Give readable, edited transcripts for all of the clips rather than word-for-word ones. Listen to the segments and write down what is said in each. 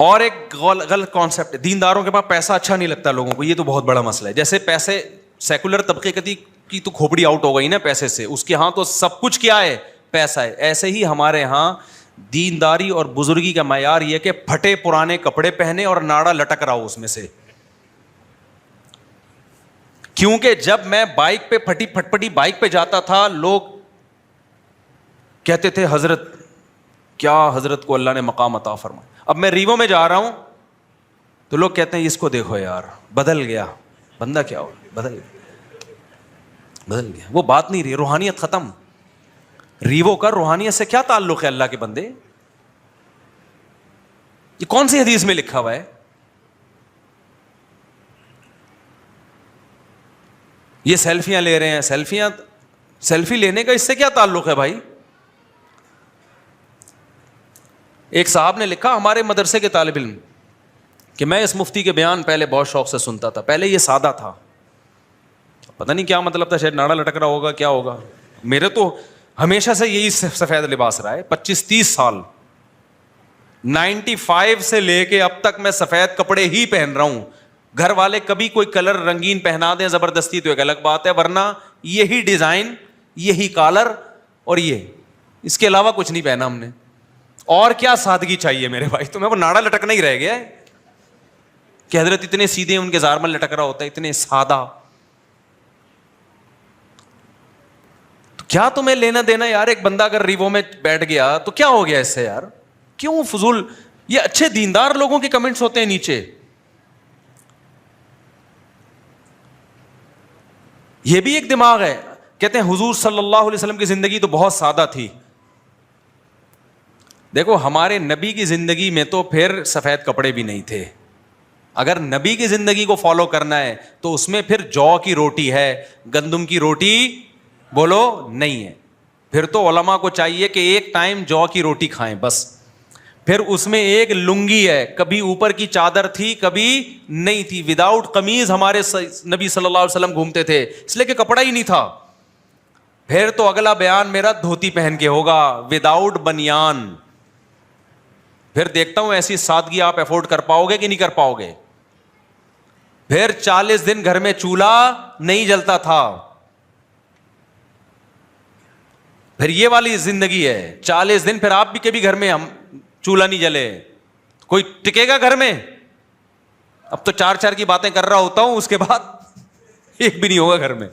اور ایک غلط کانسیپٹ ہے، دینداروں کے پاس پیسہ اچھا نہیں لگتا لوگوں کو، یہ تو بہت بڑا مسئلہ ہے. جیسے پیسے سیکولر طبقے کی تو کھوپڑی آؤٹ ہو گئی نا پیسے سے، اس کے ہاں تو سب کچھ کیا ہے؟ پیسہ ہے. ایسے ہی ہمارے ہاں دینداری اور بزرگی کا معیار یہ کہ پھٹے پرانے کپڑے پہنے اور ناڑا لٹک رہا ہو اس میں سے. کیونکہ جب میں بائک پہ پھٹپٹی بائک پہ جاتا تھا، لوگ کہتے تھے حضرت کیا حضرت کو اللہ نے مقام عطا فرمایا. اب میں ریوو میں جا رہا ہوں تو لوگ کہتے ہیں اس کو دیکھو یار بدل گیا، بندہ کیا ہو بدل گیا. وہ بات نہیں رہی، روحانیت ختم. ریوو کا روحانیت سے کیا تعلق ہے اللہ کے بندے؟ یہ کون سی حدیث میں لکھا ہوا ہے؟ یہ سیلفیاں لے رہے ہیں، سیلفی لینے کا اس سے کیا تعلق ہے بھائی؟ ایک صاحب نے لکھا ہمارے مدرسے کے طالب علم کہ میں اس مفتی کے بیان پہلے بہت شوق سے سنتا تھا. پہلے یہ سادہ تھا، پتہ نہیں کیا مطلب تھا، شاید ناڑا لٹک رہا ہوگا، کیا ہوگا. میرے تو ہمیشہ سے یہی سفید لباس رہا ہے، 25-30 سال، 95 سے لے کے اب تک میں سفید کپڑے ہی پہن رہا ہوں. گھر والے کبھی کوئی کلر رنگین پہنا دیں زبردستی تو ایک الگ بات ہے، ورنہ یہی ڈیزائن، یہی کالر اور یہ، اس کے علاوہ کچھ نہیں پہنا ہم نے. اور کیا سادگی چاہیے میرے بھائی؟ تو میں وہ ناڑا لٹکنا ہی رہ گیا ہے کہ حضرت اتنے سیدھے ان کے زارمل لٹک رہا ہوتا ہے، اتنے سادہ. تو کیا تمہیں لینا دینا یار؟ ایک بندہ اگر ریوو میں بیٹھ گیا تو کیا ہو گیا اس سے یار؟ کیوں فضول؟ یہ اچھے دیندار لوگوں کے کمنٹس ہوتے ہیں نیچے. یہ بھی ایک دماغ ہے. کہتے ہیں حضور صلی اللہ علیہ وسلم کی زندگی تو بہت سادہ تھی. دیکھو ہمارے نبی کی زندگی میں تو پھر سفید کپڑے بھی نہیں تھے. اگر نبی کی زندگی کو فالو کرنا ہے تو اس میں پھر جو کی روٹی ہے، گندم کی روٹی بولو نہیں ہے. پھر تو علماء کو چاہیے کہ ایک ٹائم جو کی روٹی کھائیں بس. پھر اس میں ایک لنگی ہے، کبھی اوپر کی چادر تھی کبھی نہیں تھی. وداؤٹ قمیض ہمارے نبی صلی اللہ علیہ وسلم گھومتے تھے، اس لیے کہ کپڑا ہی نہیں تھا. پھر تو اگلا بیان میرا دھوتی پہن کے ہوگا، وداؤٹ بنیان. پھر دیکھتا ہوں ایسی سادگی آپ افورڈ کر پاؤ گے کہ نہیں کر پاؤ گے. پھر 40 دن گھر میں چولہا نہیں جلتا تھا. پھر یہ والی زندگی ہے 40 دن، پھر آپ بھی کبھی گھر میں ہم چولہا نہیں جلے، کوئی ٹکے گا گھر میں؟ اب تو 4 کی باتیں کر رہا ہوتا ہوں، اس کے بعد ایک بھی نہیں ہوگا گھر میں.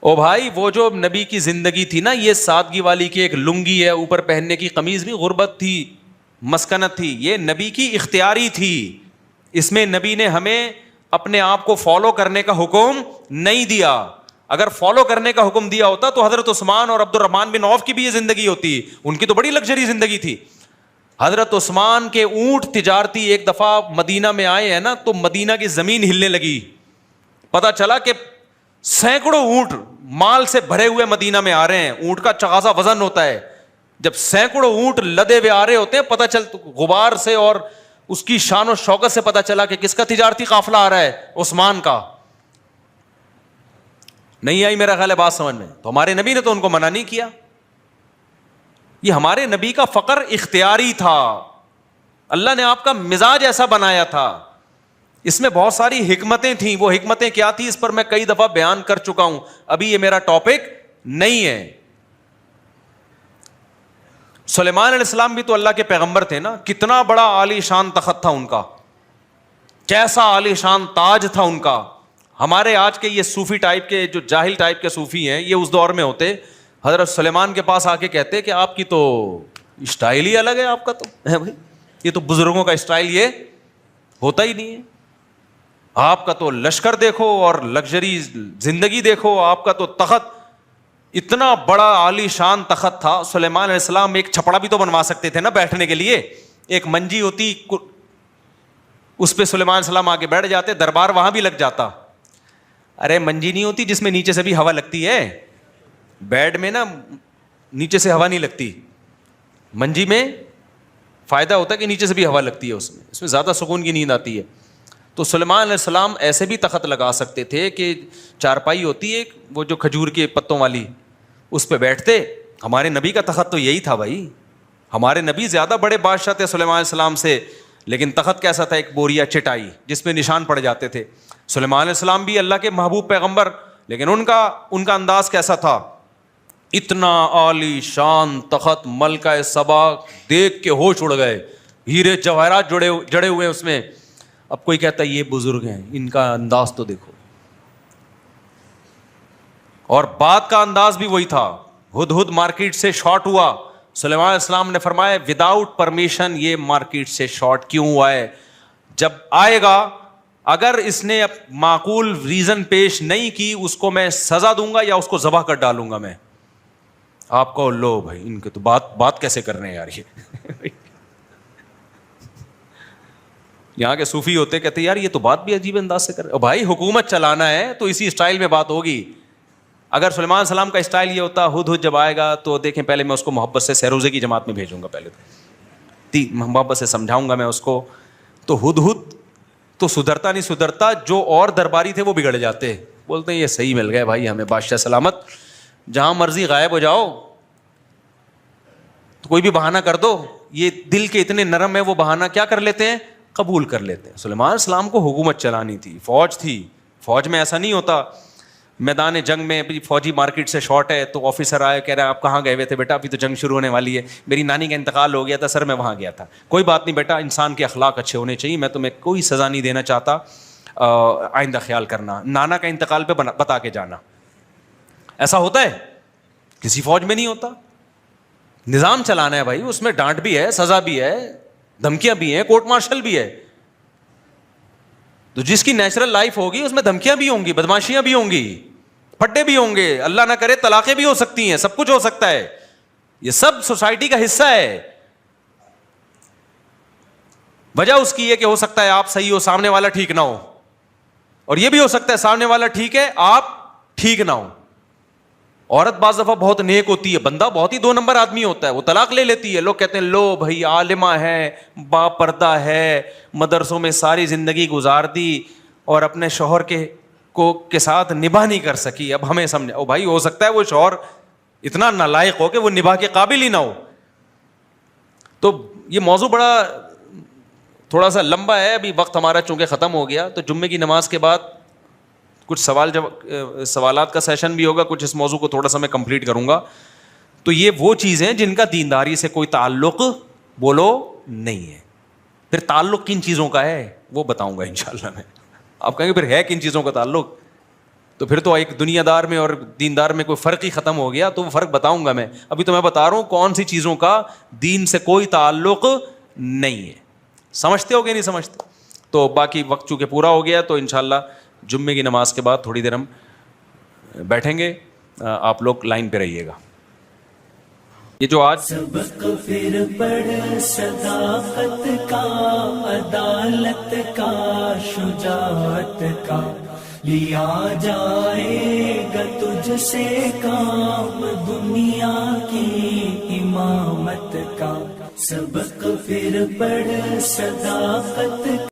او بھائی وہ جو نبی کی زندگی تھی نا، یہ سادگی والی کی، ایک لنگی ہے اوپر پہننے کی، قمیض بھی غربت تھی، مسکنت تھی. یہ نبی کی اختیاری تھی. اس میں نبی نے ہمیں اپنے آپ کو فالو کرنے کا حکم نہیں دیا. اگر فالو کرنے کا حکم دیا ہوتا تو حضرت عثمان اور عبد الرحمن بن عوف کی بھی یہ زندگی ہوتی. ان کی تو بڑی لگژری زندگی تھی. حضرت عثمان کے اونٹ تجارتی ایک دفعہ مدینہ میں آئے ہیں نا، تو مدینہ کی زمین ہلنے لگی. پتا چلا کہ سینکڑوں اونٹ مال سے بھرے ہوئے مدینہ میں آ رہے ہیں. اونٹ کا چغازا وزن ہوتا ہے. جب سینکڑوں اونٹ لدے ہوئے آ رہے ہوتے ہیں، پتا چل غبار سے اور اس کی شان و شوکت سے پتا چلا کہ کس کا تجارتی قافلہ آ رہا ہے؟ عثمان کا. نہیں آئی میرا خیال ہے بات سمجھ میں؟ تو ہمارے نبی نے تو ان کو منع نہیں کیا. یہ ہمارے نبی کا فقر اختیاری تھا. اللہ نے آپ کا مزاج ایسا بنایا تھا. اس میں بہت ساری حکمتیں تھیں. وہ حکمتیں کیا تھی اس پر میں کئی دفعہ بیان کر چکا ہوں، ابھی یہ میرا ٹاپک نہیں ہے. سلیمان علیہ السلام بھی تو اللہ کے پیغمبر تھے نا. کتنا بڑا عالی شان تخت تھا ان کا، کیسا عالی شان تاج تھا ان کا. ہمارے آج کے یہ صوفی ٹائپ کے، جو جاہل ٹائپ کے صوفی ہیں، یہ اس دور میں ہوتے. حضرت سلیمان کے پاس آ کے کہتے کہ آپ کی تو اسٹائل ہی الگ ہے، آپ کا تو ہے بھائی، یہ تو بزرگوں کا اسٹائل یہ ہوتا ہی نہیں ہے. آپ کا تو لشکر دیکھو اور لگژری زندگی دیکھو، آپ کا تو تخت اتنا بڑا عالی شان تخت تھا. سلیمان علیہ السلام ایک چھپڑا بھی تو بنوا سکتے تھے نا بیٹھنے کے لیے. ایک منجی ہوتی، اس پہ سلیمان علیہ السلام آگے بیٹھ جاتے، دربار وہاں بھی لگ جاتا. ارے منجی نہیں ہوتی جس میں نیچے سے بھی ہوا لگتی ہے. بیڈ میں نا نیچے سے ہوا نہیں لگتی، منجی میں فائدہ ہوتا ہے کہ نیچے سے بھی ہوا لگتی ہے، اس میں زیادہ سکون کی نیند آتی ہے. تو سلیمان علیہ السلام ایسے بھی تخت لگا سکتے تھے کہ چارپائی ہوتی ہے وہ جو کھجور کے پتوں والی، اس پہ بیٹھتے. ہمارے نبی کا تخت تو یہی تھا بھائی. ہمارے نبی زیادہ بڑے بادشاہ تھے سلیمان علیہ السلام سے, لیکن تخت کیسا تھا؟ ایک بوریا چٹائی جس میں نشان پڑ جاتے تھے. سلیمان علیہ السلام بھی اللہ کے محبوب پیغمبر, لیکن ان کا انداز کیسا تھا؟ اتنا عالی شان تخت, ملکہ سبا دیکھ کے ہوش اڑ گئے, ہیرے جواہرات جڑے ہوئے اس میں. اب کوئی کہتا ہے یہ بزرگ ہیں, ان کا انداز تو دیکھو. اور بات کا انداز بھی وہی تھا. ہدہد مارکیٹ سے شارٹ ہوا, سلیمان علیہ السلام نے فرمایا وداؤٹ پرمیشن یہ مارکیٹ سے شارٹ کیوں ہوا ہے؟ جب آئے گا اگر اس نے معقول ریزن پیش نہیں کی, اس کو میں سزا دوں گا یا اس کو ذبح کر ڈالوں گا میں. آپ کو لو بھائی, ان کے تو بات کیسے کر رہے ہیں یار یہ. یہاں کے صوفی ہوتے کہتے یار یہ تو بات بھی عجیب انداز سے کر رہے. بھائی حکومت چلانا ہے تو اسی اسٹائل میں بات ہوگی. اگر سلیمان علیہ السلام کا اسٹائل یہ ہوتا ہدہد جب آئے گا تو دیکھیں پہلے میں اس کو محبت سے سہروزے کی جماعت میں بھیجوں گا, پہلے تو محبت سے سمجھاؤں گا میں اس کو. تو ہدہد تو سدھرتا نہیں سدھرتا, جو اور درباری تھے وہ بگڑ جاتے, بولتے ہیں یہ صحیح مل گئے بھائی ہمیں بادشاہ سلامت, جہاں مرضی غائب ہو جاؤ, تو کوئی بھی بہانہ کر دو. یہ دل کے اتنے نرم ہے, وہ بہانہ کیا کر لیتے ہیں؟ قبول کر لیتے ہیں. سلیمان علیہ السلام کو حکومت چلانی تھی, فوج تھی. فوج میں ایسا نہیں ہوتا میدان جنگ میں فوجی مارکیٹ سے شارٹ ہے تو آفیسر آئے کہہ رہا ہے آپ کہاں گئے ہوئے تھے؟ بیٹا ابھی تو جنگ شروع ہونے والی ہے, میری نانی کا انتقال ہو گیا تھا سر, میں وہاں گیا تھا. کوئی بات نہیں بیٹا, انسان کے اخلاق اچھے ہونے چاہیے, میں تمہیں کوئی سزا نہیں دینا چاہتا, آئندہ خیال کرنا. نانا کا انتقال پہ بتا کے جانا. ایسا ہوتا ہے؟ کسی فوج میں نہیں ہوتا. نظام چلانا ہے بھائی, اس میں ڈانٹ بھی ہے, سزا بھی ہے, دھمکیاں بھی ہیں, کورٹ مارشل بھی ہے. تو جس کی نیچرل لائف ہوگی اس میں دھمکیاں بھی ہوں گی, بدماشیاں بھی ہوں گی, پھٹے بھی ہوں گے, اللہ نہ کرے طلاقیں بھی ہو سکتی ہیں, سب کچھ ہو سکتا ہے. یہ سب سوسائٹی کا حصہ ہے. وجہ اس کی یہ کہ ہو سکتا ہے آپ صحیح ہو, سامنے والا ٹھیک نہ ہو, اور یہ بھی ہو سکتا ہے سامنے والا ٹھیک ہے, آپ ٹھیک نہ ہو. عورت بعض دفعہ بہت نیک ہوتی ہے, بندہ بہت ہی 2 نمبر آدمی ہوتا ہے, وہ طلاق لے لیتی ہے. لوگ کہتے ہیں لو بھائی عالمہ ہے, با پردہ ہے, مدرسوں میں ساری زندگی گزار دی اور اپنے شوہر کے ساتھ نباہ نہیں کر سکی, اب ہمیں سمجھا. او بھائی ہو سکتا ہے وہ شوہر اتنا نالائق ہو کہ وہ نباہ کے قابل ہی نہ ہو. تو یہ موضوع بڑا تھوڑا سا لمبا ہے, ابھی وقت ہمارا چونکہ ختم ہو گیا, تو جمعے کی نماز کے بعد کچھ سوالات کا سیشن بھی ہوگا, کچھ اس موضوع کو تھوڑا سا میں کمپلیٹ کروں گا. تو یہ وہ چیزیں جن کا دینداری سے کوئی تعلق بولو نہیں ہے. پھر تعلق کن چیزوں کا ہے وہ بتاؤں گا انشاءاللہ میں. آپ کہیں گے پھر ہے کن چیزوں کا تعلق, تو پھر تو ایک دنیا دار میں اور دیندار میں کوئی فرق ہی ختم ہو گیا. تو وہ فرق بتاؤں گا میں. ابھی تو میں بتا رہا ہوں کون سی چیزوں کا دین سے کوئی تعلق نہیں ہے. سمجھتے ہو کہ نہیں سمجھتے؟ تو باقی وقت چونکہ پورا ہو گیا تو انشاءاللہ جمعے کی نماز کے بعد تھوڑی دیر ہم بیٹھیں گے, آپ لوگ لائن پہ رہیے گا. یہ جو آج سبق پھر پڑھ صداقت کا, عدالت کا, شجاعت کا, لیا جائے گا تجھ سے کام دنیا کی امامت کا. سبق پھر پڑھ صداقت